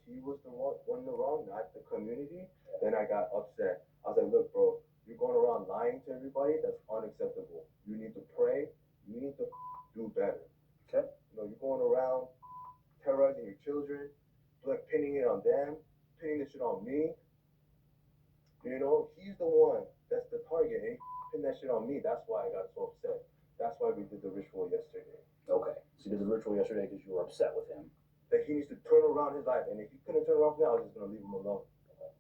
he was the one in the wrong, not the community, then I got upset. I was like, look, bro, you're going around lying to everybody. That's unacceptable. You need to pray. You need to do better. Okay. You're going around terrorizing your children, like pinning it on them, pinning the shit on me. He's the one that's the target. And he pinned that shit on me. That's why I got so upset. That's why we did the ritual yesterday. Okay. So you did the ritual yesterday because you were upset with him. That he needs to turn around his life. And if he couldn't turn around for me, I was just going to leave him alone.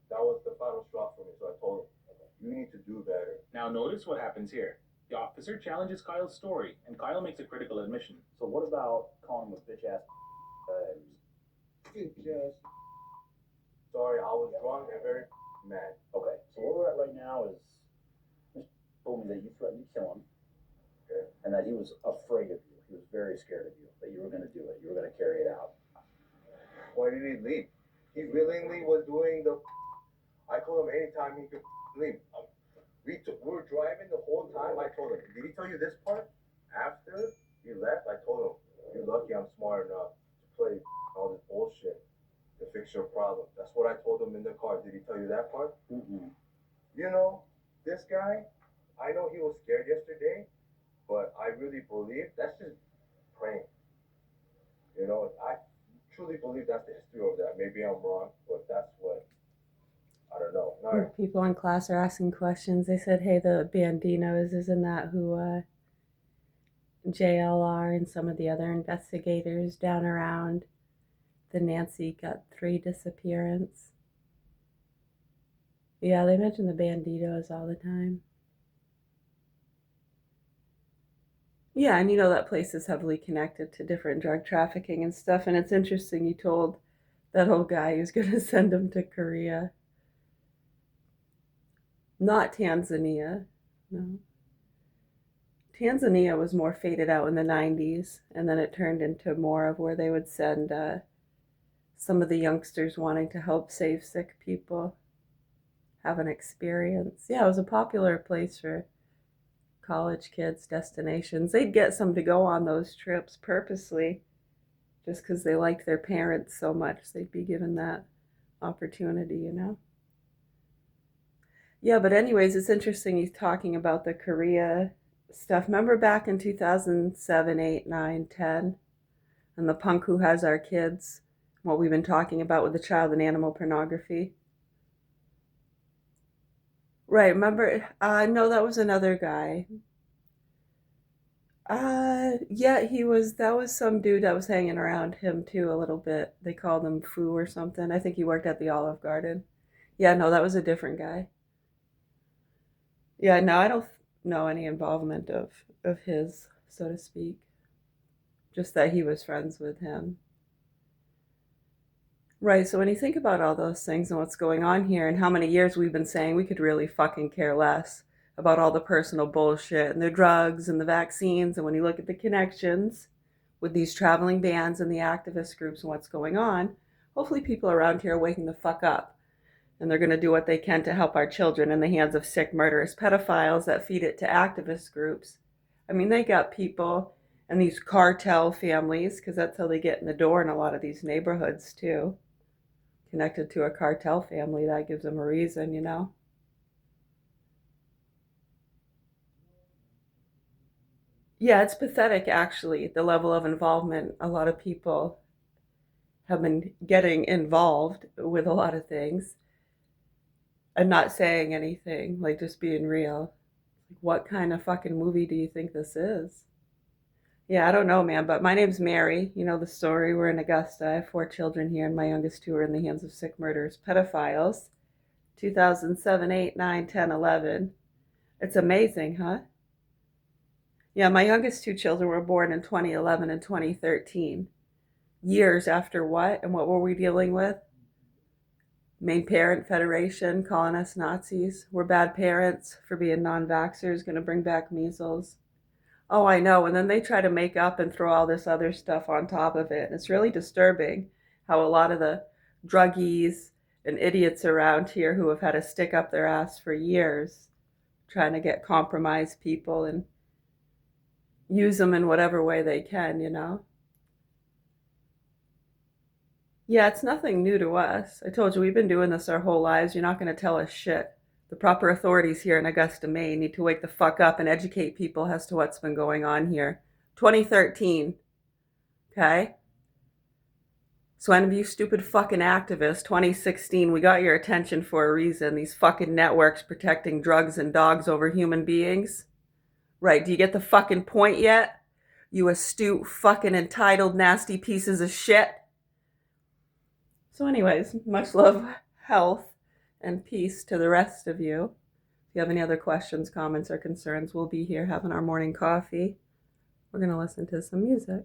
That was the final straw for me. So I told him, you need to do better. Now notice what happens here. The officer challenges Kyle's story, and Kyle makes a critical admission. So what about calling him a bitch ass? Bitch ass. Sorry, I was drunk and very mad. Okay, so where we're at right now is Mr. told me that you threatened to kill him, okay, and that he was afraid of you. He was very scared of you, that you were going to do it. You were going to carry it out. Why did he leave? He willingly was doing the. I told him anytime he could leave. We were driving the whole time. I told him, did he tell you this part? After he left, I told him, you're lucky I'm smart enough to play all this bullshit to fix your problem. That's what I told him in the car. Did he tell you that part? Mm-mm. This guy, I know he was scared yesterday, but I really believe that's just praying. I truly believe that's the history of that. Maybe I'm wrong, but that's what, I don't know. Right. People in class are asking questions. They said, hey, the Bandinos, isn't that who JLR and some of the other investigators down around the Nancy got 3 disappearance? Yeah, they mention the Banditos all the time. Yeah, and that place is heavily connected to different drug trafficking and stuff. And it's interesting, you told that old guy he was going to send him to Korea. Not Tanzania, no. Tanzania was more faded out in the 90s, and then it turned into more of where they would send some of the youngsters wanting to help save sick people have an experience. Yeah, it was a popular place for college kids, destinations. They'd get some to go on those trips purposely just because they liked their parents so much. They'd be given that opportunity. Yeah, but anyways, it's interesting he's talking about the Korea stuff. Remember back in 2007, 8, 9, 10, and the punk who has our kids, what we've been talking about with the child and animal pornography? Right, remember? No, that was another guy. Yeah, that was some dude that was hanging around him too a little bit. They called him Foo or something. I think he worked at the Olive Garden. Yeah, no, that was a different guy. Yeah, no, I don't know any involvement of his, so to speak. Just that he was friends with him. Right, so when you think about all those things and what's going on here and how many years we've been saying we could really fucking care less about all the personal bullshit and the drugs and the vaccines, and when you look at the connections with these traveling bans and the activist groups and what's going on, hopefully people around here are waking the fuck up. And they're going to do what they can to help our children in the hands of sick, murderous pedophiles that feed it to activist groups. I mean, they got people and these cartel families, because that's how they get in the door in a lot of these neighborhoods too. Connected to a cartel family, that gives them a reason, Yeah, it's pathetic actually, the level of involvement a lot of people have been getting involved with a lot of things and not saying anything, like just being real. What kind of fucking movie do you think this is? Yeah, I don't know, man, but my name's Mary. You know the story. We're in Augusta. I have 4 children here, and my youngest 2 are in the hands of sick, murderous pedophiles. 2007, 8, 9, 10, 11. It's amazing, huh? Yeah, my youngest 2 children were born in 2011 and 2013. Years after what? And what were we dealing with? Main Parent Federation calling us Nazis. We're bad parents for being non-vaxxers, going to bring back measles. Oh, I know. And then they try to make up and throw all this other stuff on top of it. And it's really disturbing how a lot of the druggies and idiots around here who have had to stick up their ass for years trying to get compromised people and use them in whatever way they can. Yeah, it's nothing new to us. I told you we've been doing this our whole lives. You're not going to tell us shit. The proper authorities here in Augusta, Maine need to wake the fuck up and educate people as to what's been going on here. 2013, okay? So any of you stupid fucking activists, 2016, we got your attention for a reason. These fucking networks protecting drugs and dogs over human beings. Right, do you get the fucking point yet? You astute, fucking entitled, nasty pieces of shit. So anyways, much love, health, and peace to the rest of you. If you have any other questions, comments, or concerns, we'll be here having our morning coffee. We're going to listen to some music.